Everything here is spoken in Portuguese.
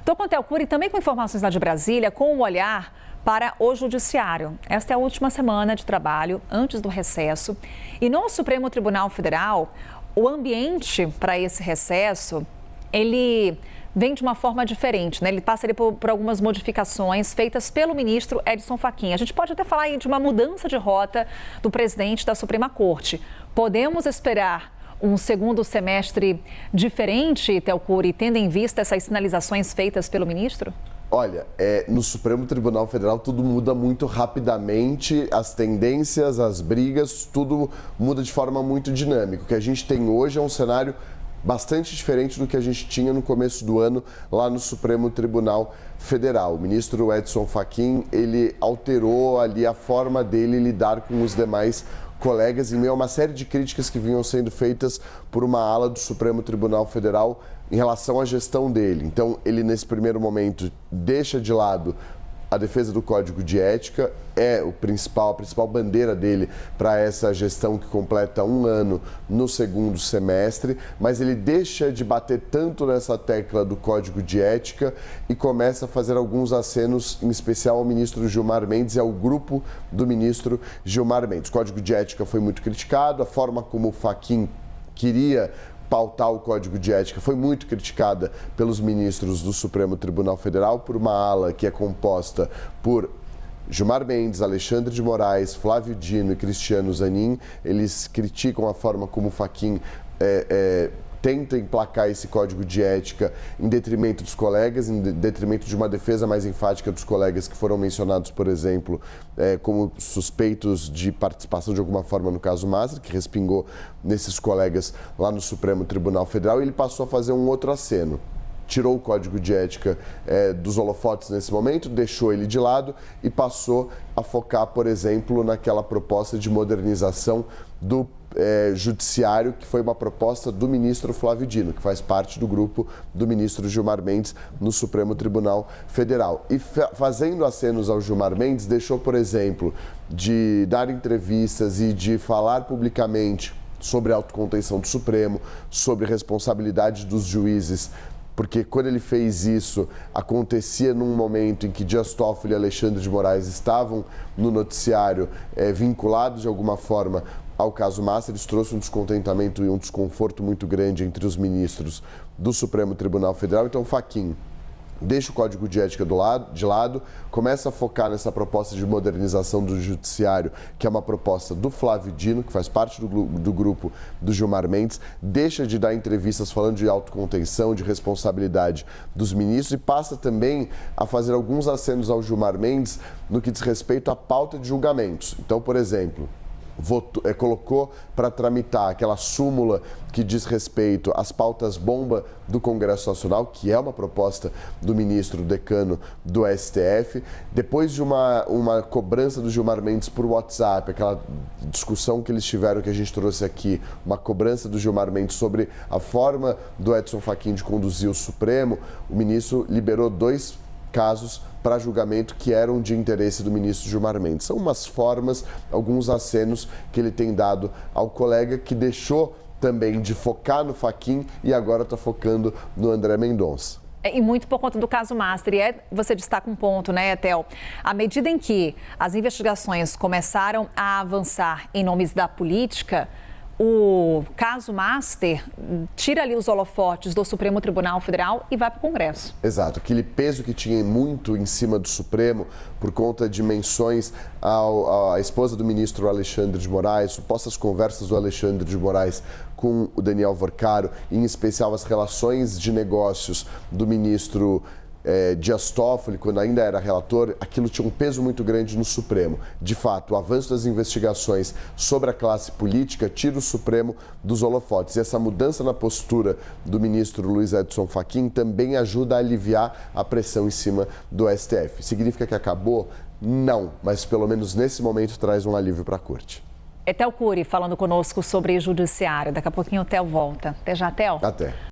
Estou com o Theo Cury também com informações lá de Brasília, com um olhar para o Judiciário. Esta é a última semana de trabalho antes do recesso. E no Supremo Tribunal Federal, o ambiente para esse recesso, ele vem de uma forma diferente, né? Ele passa ali por algumas modificações feitas pelo ministro Edson Fachin. A gente pode até falar aí de uma mudança de rota do presidente da Suprema Corte. Podemos esperar um segundo semestre diferente, Theo Cury, tendo em vista essas sinalizações feitas pelo ministro? Olha, no Supremo Tribunal Federal tudo muda muito rapidamente, as tendências, as brigas, tudo muda de forma muito dinâmica. O que a gente tem hoje é um cenário bastante diferente do que a gente tinha no começo do ano lá no Supremo Tribunal Federal. O ministro Edson Fachin, ele alterou ali a forma dele lidar com os demais colegas em meio a uma série de críticas que vinham sendo feitas por uma ala do Supremo Tribunal Federal em relação à gestão dele. Então, ele nesse primeiro momento deixa de lado a defesa do Código de Ética, é a principal bandeira dele para essa gestão que completa um ano no segundo semestre, mas ele deixa de bater tanto nessa tecla do Código de Ética e começa a fazer alguns acenos, em especial ao ministro Gilmar Mendes e ao grupo do ministro Gilmar Mendes. O Código de Ética foi muito criticado, a forma como o Fachin queria pautar o Código de Ética foi muito criticada pelos ministros do Supremo Tribunal Federal, por uma ala que é composta por Gilmar Mendes, Alexandre de Moraes, Flávio Dino e Cristiano Zanin. Eles criticam a forma como o Fachin tenta emplacar esse Código de Ética em detrimento dos colegas, em detrimento de uma defesa mais enfática dos colegas que foram mencionados, por exemplo, como suspeitos de participação de alguma forma no caso Mastra, que respingou nesses colegas lá no Supremo Tribunal Federal, e ele passou a fazer um outro aceno. Tirou o Código de Ética dos holofotes nesse momento, deixou ele de lado e passou a focar, por exemplo, naquela proposta de modernização do Judiciário, que foi uma proposta do ministro Flávio Dino, que faz parte do grupo do ministro Gilmar Mendes no Supremo Tribunal Federal. E fazendo acenos ao Gilmar Mendes, deixou, por exemplo, de dar entrevistas e de falar publicamente sobre a autocontenção do Supremo, sobre responsabilidade dos juízes, porque quando ele fez isso, acontecia num momento em que Dias Toffoli e Alexandre de Moraes estavam no noticiário vinculados de alguma forma ao caso Mastra. Isso trouxe um descontentamento e um desconforto muito grande entre os ministros do Supremo Tribunal Federal. Então, Fachin deixa o Código de Ética de lado, começa a focar nessa proposta de modernização do Judiciário, que é uma proposta do Flávio Dino, que faz parte do grupo do Gilmar Mendes, deixa de dar entrevistas falando de autocontenção, de responsabilidade dos ministros, e passa também a fazer alguns acenos ao Gilmar Mendes no que diz respeito à pauta de julgamentos. Então, por exemplo, colocou para tramitar aquela súmula que diz respeito às pautas bomba do Congresso Nacional, que é uma proposta do ministro decano do STF, depois de uma cobrança do Gilmar Mendes por WhatsApp, aquela discussão que eles tiveram, que a gente trouxe aqui, uma cobrança do Gilmar Mendes sobre a forma do Edson Fachin de conduzir o Supremo, o ministro liberou 2 casos para julgamento que eram de interesse do ministro Gilmar Mendes. São umas formas, alguns acenos que ele tem dado ao colega, que deixou também de focar no Fachin e agora está focando no André Mendonça. E muito por conta do caso Mastra. E você destaca um ponto, né, Theo? À medida em que as investigações começaram a avançar em nomes da política, o caso Mastra tira ali os holofotes do Supremo Tribunal Federal e vai para o Congresso. Exato, aquele peso que tinha muito em cima do Supremo por conta de menções à esposa do ministro Alexandre de Moraes, supostas conversas do Alexandre de Moraes com o Daniel Vorcaro, em especial as relações de negócios do ministro Dias Toffoli, quando ainda era relator, aquilo tinha um peso muito grande no Supremo. De fato, o avanço das investigações sobre a classe política tira o Supremo dos holofotes. E essa mudança na postura do ministro Luiz Edson Fachin também ajuda a aliviar a pressão em cima do STF. Significa que acabou? Não, mas pelo menos nesse momento traz um alívio para a Corte. É Theo Cury falando conosco sobre Judiciário. Daqui a pouquinho o Theo volta. Até já, Theo. Até.